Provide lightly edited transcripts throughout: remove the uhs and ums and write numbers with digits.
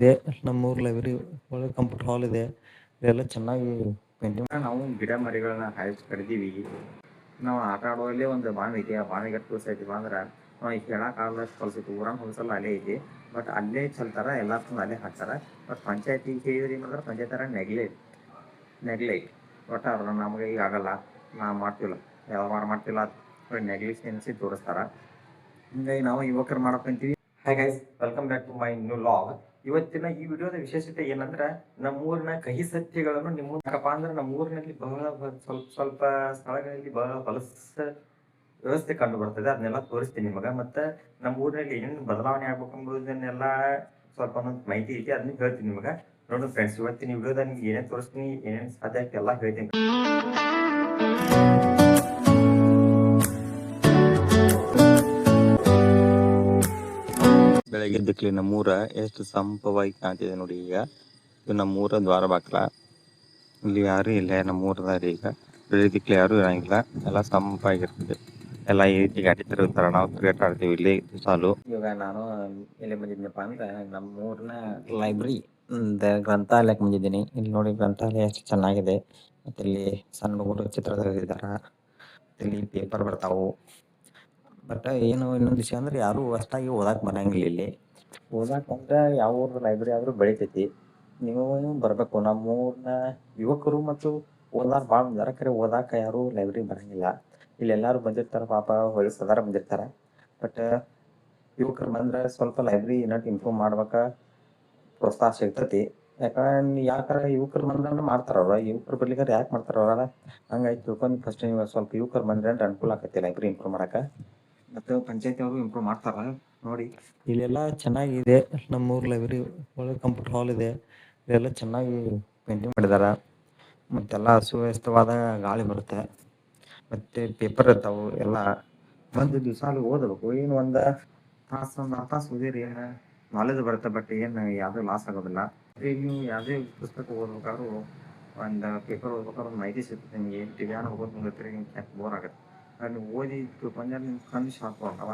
ಇದೆ. ನಮ್ಮೂರ್ ಲೈಬ್ರರಿ ಒಳಗೆ ಕಂಪ್ಯೂಟರ್ ಹಾಲ್ ಇದೆ. ಇದೆಲ್ಲ ಚೆನ್ನಾಗಿ ಪೇಂಟಿಂಗ್. ನಾವು ಗಿಡ ಮರಿಗಳನ್ನ ಹಾಯ್ಸಿ ಕಡ್ದೀವಿ. ನಾವು ಆಟ ಆಡುವಲ್ಲೇ ಒಂದು ಬಾವಿ ಐತಿ. ಆ ಬಾವಿಗೆ ಐತಿ ಅಂದ್ರೆ ನಾವು ಈಗ ಹೇಳಕ್ಕಾಗದಷ್ಟು ಕಲ್ಸೈತಿ. ಊರಾಗ ಹೊಲಸಲ್ಲ ಅಲ್ಲೇ ಐತಿ. ಬಟ್ ಅಲ್ಲೇ ಚಲ್ತಾರ, ಎಲ್ಲ ತಂದು ಅಲ್ಲೇ ಹಾಕ್ತಾರ. ಬಟ್ ಪಂಚಾಯತಿಗೆ ಹೇಳಿದ್ರಿ ಏನಂದ್ರೆ ಪಂಚಾಯತರ ನೆಗ್ಲೈಟ್ ಒಟ್ಟ ಅವ್ರ ನಮಗೆ ಈಗ ಆಗಲ್ಲ, ನಾವು ಮಾಡ್ತಿಲ್ಲ, ವ್ಯವಹಾರ ಮಾಡ್ತಿಲ್ಲ, ನೆಗ್ಲಿಜೆನ್ಸಿ ತೋರಿಸ್ತಾರ. ಹಿಂಗಾಗಿ ನಾವು ಯುವಕರು ಮಾಡಕ್ಕಂತೀವಿ. Hi guys, welcome back to my new vlog. ಇವತ್ತಿನ ಈ ವಿಡಿಯೋದ ವಿಶೇಷತೆ ಏನಂದ್ರೆ ನಮ್ಮೂರಿನ ಕಹಿ ಸತ್ಯಗಳನ್ನು ನಿಮ್ಮಪ್ಪ ಅಂದ್ರೆ ನಮ್ಮೂರಿನಲ್ಲಿ ಬಹಳ ಸ್ವಲ್ಪ ಸ್ಥಳಗಳಲ್ಲಿ ಬಹಳ ಹೊಲಸ ವ್ಯವಸ್ಥೆ ಕಂಡು ಬರ್ತದೆ. ಅದನ್ನೆಲ್ಲ ತೋರಿಸ್ತೀನಿ ನಿಮಗೆ. ಮತ್ತೆ ನಮ್ಮ ಊರಿನಲ್ಲಿ ಏನೇನು ಬದಲಾವಣೆ ಆಗ್ಬೇಕು ಎಂಬುದನ್ನೆಲ್ಲ ಸ್ವಲ್ಪ ಒಂದೊಂದು ಮಾಹಿತಿ ಐತಿ, ಅದನ್ನ ಹೇಳ್ತೀನಿ ನಿಮಗೆ. ನೋಡಿ ಫ್ರೆಂಡ್ಸ್, ಇವತ್ತಿನ ವಿಡಿಯೋದ ನಿಮ್ಗೆ ಏನೇನು ತೋರಿಸ್ತೀನಿ, ಏನೇನು ಸಾಧ್ಯ ಆಗ್ತಿ ಎಲ್ಲ ಹೇಳ್ತೀನಿ. ಬೆಳಗ್ಗೆ ಎದ್ದಕ್ಲಿ ನಮ್ಮೂರ ಎಷ್ಟು ಸಂಪವಾಗಿ ಕಾಣ್ತಿದೆ ನೋಡಿ. ಈಗ ಇದು ನಮ್ಮೂರ ದ್ವಾರ ಬಾಕ್ಲ. ಇಲ್ಲಿ ಯಾರು ಇಲ್ಲ, ನಮ್ಮೂರದಾರಿ ಈಗ ಬೆಳಗ್ಗೆಕ್ಲಿ ಯಾರು ಇರಂಗಿಲ್ಲ, ಎಲ್ಲ ಸಂಪಾಗಿರ್ತದೆ. ಎಲ್ಲ ಈ ರೀತಿ ಗಾಡಿ ತಿರುಗ್ತಾರ, ನಾವು ಕ್ರಿಕೆಟ್ ಆಡ್ತೀವಿ ಇಲ್ಲಿ ಸಾಲು. ಇವಾಗ ನಾನು ಎಲ್ಲಿ ಬಂದಿದ್ದೀನಪ್ಪ ಅಂದ್ರೆ ನಮ್ಮೂರಿನ ಲೈಬ್ರರಿ ಗ್ರಂಥಾಲಯಕ್ಕೆ ಬಂದಿದ್ದೀನಿ. ಇಲ್ಲಿ ನೋಡಿ ಗ್ರಂಥಾಲಯ ಎಷ್ಟು ಚೆನ್ನಾಗಿದೆ. ಮತ್ತೆ ಇಲ್ಲಿ ಸಣ್ಣ ಹುಡುಗರು ಚಿತ್ರ ತೆಗೆದಿದ್ದಾರೆ. ಇಲ್ಲಿ ಪೇಪರ್ ಬರ್ತಾವು. ಬಟ್ ಏನು ಇನ್ನೊಂದು ವಿಷಯ ಅಂದ್ರೆ ಯಾರು ಅಷ್ಟಾಗಿ ಓದಾಕ್ ಬರಂಗಿಲ್ಲ ಇಲ್ಲಿ. ಓದಾಕ್ ಅಂದ್ರೆ ಯಾವ ಊರ ಲೈಬ್ರರಿ ಆದ್ರೂ ಬೆಳಿತೈತಿ. ನೀವು ಬರ್ಬೇಕು. ನಮ್ಮೂರ್ನ ಯುವಕರು ಮತ್ತು ಓದಾಕ ಭಾಳ ಬಂದಾರ, ಖರೆ ಓದಾಕ ಯಾರು ಲೈಬ್ರರಿ ಬರಂಗಿಲ್ಲ. ಇಲ್ಲಿ ಎಲ್ಲಾರು ಬಂದಿರ್ತಾರ, ಪಾಪ ವಯಸ್ಸದಾರ ಬಂದಿರ್ತಾರ. ಬಟ್ ಯುವಕರು ಬಂದ್ರೆ ಸ್ವಲ್ಪ ಲೈಬ್ರರಿ ಏನಟ್ ಇಂಪ್ರೂವ್ ಮಾಡ್ಬೇಕ, ಪ್ರೋತ್ಸಾಹ ಸಿಗ್ತತಿ. ಯಾಕಂದ್ರೆ ಯುವಕರು ಬಂದ್ರೆ ಮಾಡ್ತಾರ ಅವ್ರ. ಯುವಕರು ಬರ್ಲಿಕ್ಕೆ ಯಾಕೆ ಮಾಡ್ತಾರ ಅವ್ರ? ಹಂಗಾಗಿ ತಿಳ್ಕೊಂಡು ಫಸ್ಟ್ ನೀವು ಸ್ವಲ್ಪ ಯುವಕರು ಬಂದ್ರೆ ಅನುಕೂಲ ಆಕತಿ ಲೈಬ್ರರಿ ಇಂಪ್ರೂವ್ ಮಾಡಕ. ಮತ್ತು ಪಂಚಾಯತಿ ಅವರು ಇಂಪ್ರೂವ್ ಮಾಡ್ತಾರ ನೋಡಿ. ಇಲ್ಲೆಲ್ಲ ಚೆನ್ನಾಗಿದೆ. ನಮ್ಮೂರ್ ಲೈಬ್ರರಿ ಒಳಗೆ ಕಂಪ್ಯೂಟರ್ ಹಾಲ್ ಇದೆ. ಇದೆಲ್ಲ ಚೆನ್ನಾಗಿ ಪೇಂಟಿಂಗ್ ಮಾಡಿದಾರ. ಮತ್ತೆಲ್ಲ ಸುವ್ಯವಸ್ಥಿತವಾದ ಗಾಳಿ ಬರುತ್ತೆ. ಮತ್ತೆ ಪೇಪರ್ ಇರ್ತಾವು. ಎಲ್ಲ ಒಂದು ದಿವಸ ಅಲ್ಲಿ ಓದಬೇಕು. ಏನು ಒಂದು ತಾಸು ಓದಿರಿ ಏನು ನಾಲೆಜ್ ಬರುತ್ತೆ. ಬಟ್ ಏನು ಯಾವುದೂ ಲಾಸ್ ಆಗೋದಿಲ್ಲ. ನೀವು ಯಾವುದೇ ಪುಸ್ತಕ ಓದ್ಬೇಕಾದ್ರೂ ಒಂದು ಪೇಪರ್ ಓದ್ಬೇಕಾದ್ರೆ ಒಂದು ಮಾಹಿತಿ ಸಿಗ್ತದೆ ನಿಮಗೆ. ಟಿವಿಯಾನ ಹೋಗೋದು ಮುಂದಿರ್ತೀರಿ, ನಿಮ್ಗೆ ಬೋರ್ ಆಗುತ್ತೆ. ಅಲ್ಲಿ ಓದಿ ತಿಳ್ಕೊಂಡ್ರೆ ನಿಮ್ಮ ಕಣ್ಣು ಶಾರ್ಪ್ ಆಗ್ತಾವ.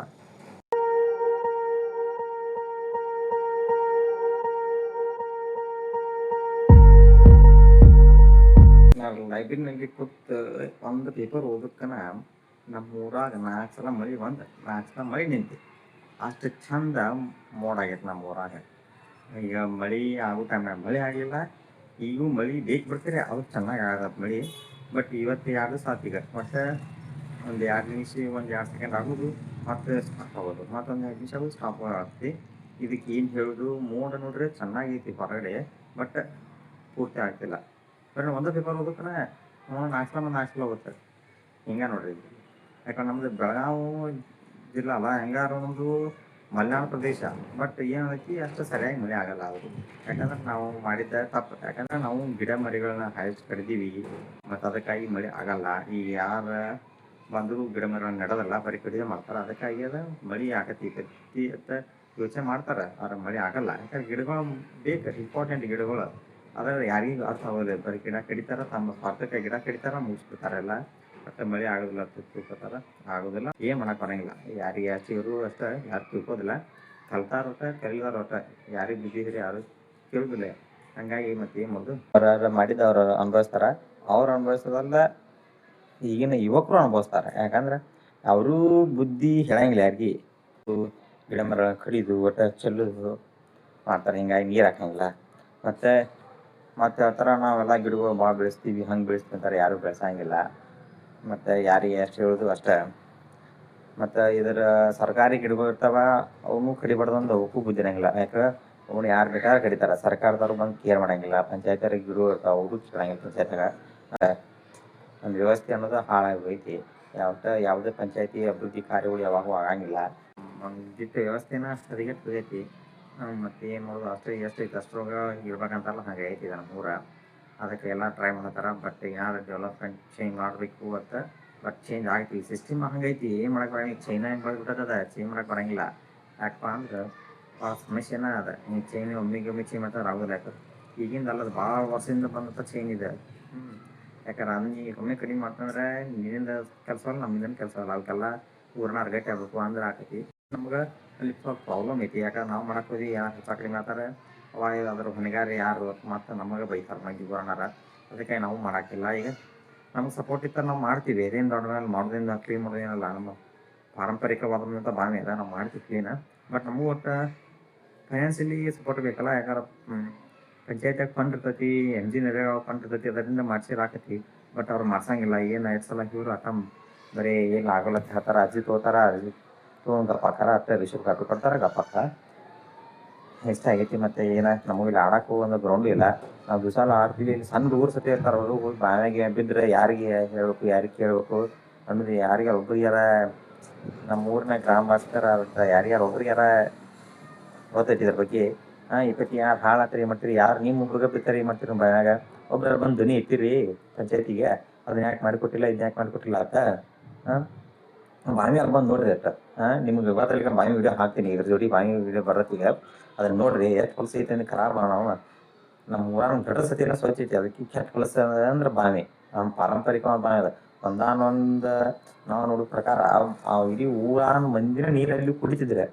ನಾವು ಲೈಬ್ರರಿನಲ್ಲಿ ಕೂತು ಒಂದು ಪೇಪರ್ ಓದಕ್ಕನ ನಮ್ಮ ಊರಾಗ 4 ಸಲ ಮಳೆ ಬಂದು 4 ಸಲ ಮಳೆ ನಿಂತು ಅಷ್ಟು ಚಂದ ಮೋಡ ಆಗೈತೆ ನಮ್ಮ ಊರಾಗ. ಈಗ ಮಳೆ ಆಗೋ ಟೈಮ್ನಾಗ ಮಳೆ ಆಗಲಿಲ್ಲ. ಈಗೂ ಮಳೆ ಬೇಕು ಬರ್ತೀರಿ, ಅದು ಚೆನ್ನಾಗಿ ಆಗತ್ತೆ ಮಳೆ. ಬಟ್ ಇವತ್ತು 2 ದಿವಸ ಆತು. ಈಗ ಮತ್ತೆ ಒಂದು 2 ನಿಮಿಷ 2 ಸೆಕೆಂಡ್ ಆಗೋದು, ಮತ್ತೆ ಸ್ಟಾಪ್ ಆಗೋದು, ಮತ್ತೊಂದು 2 ನಿಮಿಷ ಆಗೋದು, ಸ್ಟಾಪ್ ಆಗ್ತಿ. ಇದಕ್ಕೆ ಏನು ಹೇಳೋದು? ಮೋಡ ನೋಡ್ರಿ ಚೆನ್ನಾಗೈತಿ ಹೊರಗಡೆ, ಬಟ್ ಪೂರ್ತಿ ಆಗ್ತಿಲ್ಲ. ಬಟ್ ಒಂದೇ ಪೇಪರ್ ಓದಕ್ಕನ 4 ಸಲ ಹೋಗುತ್ತೆ. ಹಿಂಗೆ ನೋಡ್ರಿ. ಯಾಕಂದ್ರೆ ನಮ್ದು ಬೆಳಗಾವಿ ಜಿಲ್ಲಾ ಅಲ್ಲ, ಹೆಂಗಾರು ನಮ್ಮದು ಮಲೆನಾಡು ಪ್ರದೇಶ. ಬಟ್ ಏನೈತಿ ಅಷ್ಟು ಸರಿಯಾಗಿ ಮಳೆ ಆಗಲ್ಲ. ಅದು ಯಾಕಂದ್ರೆ ನಾವು ಮಾಡಿದ್ದ ತಪ್ಪು. ಯಾಕಂದ್ರೆ ನಾವು ಗಿಡ ಮರಿಗಳನ್ನ ಹಾಯ್ಸಿ ಕಡ್ದೀವಿ, ಮತ್ತು ಅದಕ್ಕಾಗಿ ಮಳೆ ಆಗಲ್ಲ. ಈಗ ಯಾರು ಬಂದರೂ ಗಿಡ ಮರಗಳನ್ನ ನೆಡೋದಲ್ಲ, ಬರೀ ಕಡಿಮೆ ಮಾಡ್ತಾರೆ. ಅದಕ್ಕಾಗಿ ಅದು ಮಳೆ ಆಗತ್ತಿ ಅಂತ ಯೋಚನೆ ಮಾಡ್ತಾರೆ, ಆದ್ರೆ ಮಳೆ ಆಗಲ್ಲ. ಯಾಕಂದ್ರೆ ಗಿಡಗಳು ಬೇಕು, ಇಂಪಾರ್ಟೆಂಟ್ ಗಿಡಗಳು. ಆದರೆ ಯಾರಿಗೂ ಅರ್ಥ ಆಗೋದಿಲ್ಲ. ಬರೀ ಗಿಡ ಕಡಿತಾರ, ತಮ್ಮ ಸ್ವಾರ್ಥಕ್ಕೆ ಗಿಡ ಕಡಿತಾರ, ಮುಗಿಸ್ಬಿಡ್ತಾರೆ ಎಲ್ಲ. ಮತ್ತೆ ಮಳೆ ಆಗೋದಿಲ್ಲ ಅಂತ ತಿಳ್ಕೊತಾರ, ಆಗೋದಿಲ್ಲ. ಏನು ಮಾಡಕ್ಕೆ ಬರೋಂಗಿಲ್ಲ. ಯಾರಿಗೆ ಅಷ್ಟು ಇವರು ಅಷ್ಟೇ, ಯಾರು ತಿಳ್ಕೋದಿಲ್ಲ. ಕಲ್ತಾರ ಒಟ್ಟ, ಕಲಿದಾರ ಒಟ್ಟ, ಯಾರಿಗೆ ಬಿದ್ದಿದ್ರೆ ಯಾರು ಕೇಳೋದಿಲ್ಲ. ಹಂಗಾಗಿ ಮತ್ತೆ ಏನು ಮಾಡೋದು? ಅವ್ರ ಮಾಡಿದವ್ರು ಅನುಭವಿಸ್ತಾರ. ಅವ್ರು ಅನುಭವಿಸೋದಲ್ಲ, ಈಗಿನ ಯುವಕರು ಅನುಭವಿಸ್ತಾರೆ. ಯಾಕಂದ್ರೆ ಅವರು ಬುದ್ಧಿ ಹೇಳಂಗಿಲ್ಲ ಯಾರಿಗೆ. ಗಿಡ ಮರ ಕಡಿದು ಒಟ್ಟ ಚೆಲ್ಲೋದು ಮಾಡ್ತಾರೆ. ಹಿಂಗಾಗಿ ನೀರು ಹಾಕಂಗಿಲ್ಲ. ಮತ್ತೆ ಹೇಳ್ತಾರೆ ನಾವೆಲ್ಲ ಗಿಡಗಳು ಭಾಳ ಬೆಳೆಸ್ತೀವಿ, ಹಂಗೆ ಬೆಳೆಸ್ತೀವಿ ಅಂತಾರೆ. ಯಾರು ಬೆಳೆಸಂಗಿಲ್ಲ. ಮತ್ತು ಯಾರಿಗೆ ಎಷ್ಟು ಹೇಳೋದು ಅಷ್ಟೇ. ಮತ್ತು ಇದರ ಸರ್ಕಾರಿ ಗಿಡಗಳು ಇರ್ತಾವ, ಅವನು ಕಡಿಬಾರ್ದಂದು ಅವಕ್ಕೂ ಬುದ್ಧಿ ಇರಂಗಿಲ್ಲ. ಯಾಕೆ ಅವನು ಯಾರು ಬೇಕಾದ್ರೆ ಕಡಿತಾರೆ. ಸರ್ಕಾರದವ್ರು ಬಂದು ಕೇರ್ ಮಾಡಂಗಿಲ್ಲ. ಪಂಚಾಯತಿಯವ್ರಿಗೆ ಗಿಡಗಳು ಇರ್ತಾವೆ, ಅವರು ಕೇಳಂಗಿಲ್ಲ ಪಂಚಾಯತ್ಯಾಗ. ಒಂದು ವ್ಯವಸ್ಥೆ ಅನ್ನೋದು ಹಾಳಾಗಿ ಹೋಗೈತಿ. ಯಾವುದೇ ಪಂಚಾಯತಿ ಅಭಿವೃದ್ಧಿ ಕಾರ್ಯಗಳು ಯಾವಾಗೂ ಆಗಂಗಿಲ್ಲ. ಒಂದಿಟ್ಟು ವ್ಯವಸ್ಥೆನ ಹದಗೆಟ್ಟು ಹೋಗೈತಿ. ಮತ್ತು ಏನು ಮಾಡೋದು? ಎಷ್ಟು ಐತೆ ಅಷ್ಟ್ರೊಳಗೆ ಇರ್ಬೇಕಂತಲ್ಲ, ಹಾಗೆ ಐತಿ ನಮ್ಮ ಊರ. ಅದಕ್ಕೆ ಎಲ್ಲ ಟ್ರೈ ಮಾಡತ್ತಾರ. ಬಟ್ ಏನಾದ್ರು ಡೆವಲಪ್ಮೆಂಟ್ ಚೇಂಜ್ ಮಾಡಬೇಕು ಅಂತ. ಬಟ್ ಚೇಂಜ್ ಆಗ್ತಿ. ಸಿಸ್ಟಮ್ ಹಂಗೈತಿ, ಏನು ಮಾಡಕ್ಕೆ ಬರಂಗಿಲ್ಲ. ಚೈನಾ ಹೆಂಗೆ ಬೆಳೆದ್ಬಿಟ್ಟದ, ಚೇಂಜ್ ಮಾಡಕ್ಕೆ ಬರಂಗಿಲ್ಲ. ಯಾಕಪ್ಪ ಅಂದ್ರೆ ಭಾಳ ಸಮಸ್ಯೆನ ಅದ. ನೀವು ಚೈನ್ ಒಮ್ಮಿಗೆ ಚೇಂಜ್ ಮಾಡ್ತಾರೆ ಆಗೋದಿಲ್ಲ. ಯಾಕೆ ಈಗಿಂದ ಅಲ್ಲದ, ಭಾಳ ವರ್ಷದಿಂದ ಬಂದಂಥ ಚೈನ್ ಇದೆ. ಯಾಕಂದ್ರೆ ಈಗ ಒಮ್ಮೆ ಕಡಿಮೆ ಮಾಡ್ತಂದ್ರೆ ನಿನ್ನಿಂದ ಕೆಲಸ ಅಲ್ಲ, ನಮ್ಮಿಂದ ಕೆಲಸ ಅಲ್ಲ. ಅವಕ್ಕೆಲ್ಲ ಊರನ್ನ ಅರ್ಗಟ್ಟೆ ಆಗಬೇಕು ಅಂದ್ರೆ ಆಕೈತಿ. ನಮ್ಗೆ ಅಲ್ಲಿ ಸ್ವಲ್ಪ ಪ್ರಾಬ್ಲಮ್ ಐತಿ. ಯಾಕಂದ್ರೆ ನಾವು ಮಾಡಕ್ಕೆ ಹೋಗಿ ಯಾರು ಹೆಚ್ಚು ಕಡಿಮೆ ಮಾಡ್ತಾರೆ, ಅವಾಗ ಅದ್ರ ಹೊಣೆಗಾರ ಯಾರು ಮತ್ತು ನಮಗೆ ಬೈತಾರೆ ಮಂದಿ ಊರನಾರ. ಅದಕ್ಕೆ ನಾವು ಮಾಡೋಕ್ಕಿಲ್ಲ. ಈಗ ನಮ್ಗೆ ಸಪೋರ್ಟ್ ಇತ್ತು ನಾವು ಮಾಡ್ತೀವಿ. ಏನೇನು ದೊಡ್ಡ ಮೇಲೆ ಮಾಡೋದ್ರಿಂದ ಕ್ಲೀನ್ ಮಾಡೋದೇನಲ್ಲ, ನಮ್ಮ ಪಾರಂಪರಿಕವಾದಂಥ ಬಾವಿ ಅದ, ನಾವು ಮಾಡ್ತೀವಿ ಕ್ಲೀನ. ಬಟ್ ನಮಗೂ ಒಟ್ಟು ಫೈನಾನ್ಷಿಯಲಿ ಸಪೋರ್ಟ್ ಬೇಕಲ್ಲ. ಯಾಕಂದ್ರೆ ಪಂಚಾಯತ್ಯಾಗ ಫಂಡ್ ಇರ್ತೈತಿ, NGNರೇಗಾ ಫಂಡ್ ಇರ್ತೈತಿ, ಅದರಿಂದ ಮಾಡ್ಸಿರಾಕತಿ. ಬಟ್ ಅವ್ರು ಮಾಡ್ಸಂಗಿಲ್ಲ. ಏನು 2 ಸಲ ಇವ್ರು ಬರೀ ಏನು ಆಗೋಲ್ಲ ಅಂತ ಹೇಳ್ತಾರೆ. ಅರ್ಜಿ ತೊಗೋತಾರ, ಅರ್ಜಿ ತೊಗೊಂಡು ಗಪ್ಪಾಕಾರ ಅಷ್ಟೇ ರಿಸಿಪ್ಟ್ ಕಾಪಿ ಕೊಡ್ತಾರೆ, ಗಪ್ಪಕ್ಕ ಎಷ್ಟಾಗೈತಿ. ಮತ್ತು ಏನಾಯ್ತು ನಮಗೆ ಇಲ್ಲಿ ಆಡೋಕ್ಕೂ ಒಂದು ಗ್ರೌಂಡ್ ಇಲ್ಲ. ನಾವು ದಿವಸ ಆಡ್ತೀವಿ. ಇಲ್ಲಿ ಸಣ್ಣ ಹುಡುಗರು ಸತಿ ಇರ್ತಾರೆ, ಅವರು ಹೋಗಿ ಬಾವಿಯಾಗೆ ಬಿದ್ದರೆ ಯಾರಿಗೆ ಹೇಳ್ಬೇಕು, ಯಾರಿಗೆ ಕೇಳಬೇಕು ಅನ್ನೋದು ಯಾರಿಗೆ ಒಬ್ರಿಗಾರ ನಮ್ಮ ಊರಿನ ಗ್ರಾಮ ವಾಸ್ತವ್ರ ಯಾರ್ಯಾರು ಒಬ್ರಿಗಾರ ಗೊತ್ತೈತಿ ಇದ್ರ ಬಗ್ಗೆ. ಇಪ್ಪತ್ತು ಯಾರು ಹಾಳಾತ್ರಿ ಮಾಡ್ತೀರಿ, ಯಾರು ನಿಮ್ಮ ಹುಡುಗ ಬಿತ್ತಾರೆ ಏನು ಮಾಡ್ತೀರಿ ಬಾವ್ಯಾಗ, ಒಬ್ರು ಬಂದು ಧ್ವನಿ ಇಟ್ಟಿರಿ ಪಂಚಾಯತಿಗೆ, ಅದನ್ನ ಯಾಕೆ ಮಾಡಿಕೊಟ್ಟಿಲ್ಲ, ಇದನ್ನ ಯಾಕೆ ಮಾಡಿಕೊಟ್ಟಿಲ್ಲ ಅಂತ. ಬಾವಿ ಅಲ್ಲಿ ಬಂದು ನೋಡ್ರಿ ಅಷ್ಟ. ನಿಮ್ಗೆ ಗೊತ್ತಲ್ಲಿ ಬಾವಿ ವಿಡಿಯೋ ಹಾಕ್ತೀನಿ, ಇದ್ರ ಜೋಡಿ ಬಾವಿ ವಿಡಿಯೋ ಬರತ್ತೀಗ, ಅದನ್ನ ನೋಡ್ರಿ. ಎಷ್ಟು ಹೊಲಸ ಐತೆ ಅಂದ್ರೆ ಖರಾಬ್ ನಾವು ನಮ್ಮ ಊರಾಗ ಗಟರ ಸತಿ ಸ್ವಚ್ಛ ಐತಿ. ಅದಕ್ಕೆ ಕೆಟ್ಟ ಹೊಲಸ ಅಂದ್ರೆ ಬಾವಿ, ನಮ್ಮ ಪಾರಂಪರಿಕವಾದ ಬಾವಿ ಅದ. ಒಂದಾನೊಂದು ನಾವು ನೋಡೋ ಪ್ರಕಾರ ಇಡೀ ಊರಾನ ಮಂದಿನ ನೀರಲ್ಲಿ ಕುಡಿತಿದ್ರೆ.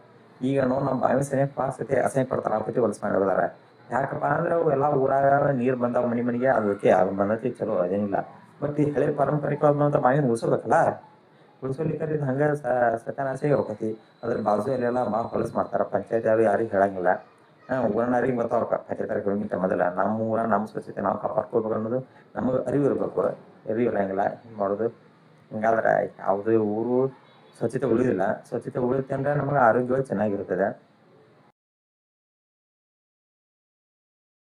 ಈಗ ನಮ್ಮ ಬಾವಿ ಸನಿಯಕ್ಕೆ ಪಾಸತಿ ಅಸಹ್ಯ ಪಡ್ತಾರೆ, ಆ ಪತಿ ಹೊಲಸ ಮಾಡಿದಾರೆ. ಯಾಕಪ್ಪ ಅಂದ್ರೆ ಅವು ಎಲ್ಲ ಊರಾಗ ನೀರು ಬಂದಾವ ಮನೆಗೆ, ಅದಕ್ಕೆ ಅದು ಬಂದತಿ ಚಲೋ, ಅದೇನಿಲ್ಲ. ಬಟ್ ಈ ಹಳೆ ಪಾರಂಪರಿಕವಾದಂಥ ಬಾವಿನ ಉಳಿಸೋಬೇಕಲ್ಲ. ಉಳಿಸೋಲಿಕ್ಕೆ ಇದು ಹಂಗೆ ಸತ್ಯನಾಶಿಗೆ ಹೋಗತಿ. ಅದ್ರ ಬಾಜು ಅಲ್ಲೆಲ್ಲ ಭಾಳ ಹೊಲಸು ಮಾಡ್ತಾರೆ. ಪಂಚಾಯತ್ ಯಾರು ಯಾರಿಗೆ ಹೇಳಂಗಿಲ್ಲ. ಊರನಾರಿಗೆ ಬರ್ತಾವ ಪಂಚಾಯತ್ ಹೇಳೋಂಗಿಂತ ಮೊದಲ ನಮ್ಮ ಊರ ನಮ್ಮ ಸ್ವಚ್ಛತೆ ನಾವು ಕಾಪಾಡ್ಕೋಬೇಕು ಅನ್ನೋದು ನಮಗೆ ಅರಿವು ಇರಬೇಕು. ಅರಿವು ಇರಂಗಿಲ್ಲ ಹಿಂಗೆ ಮಾಡೋದು. ಹಿಂಗಾದ್ರೆ ಯಾವುದೇ ಊರು ಸ್ವಚ್ಛತೆ ಉಳಿದಿಲ್ಲ. ಸ್ವಚ್ಛತೆ ಉಳಿಯುತ್ತೆ ಅಂದ್ರೆ ನಮಗೆ ಆರೋಗ್ಯವಾಗಿ ಚೆನ್ನಾಗಿರ್ತದೆ.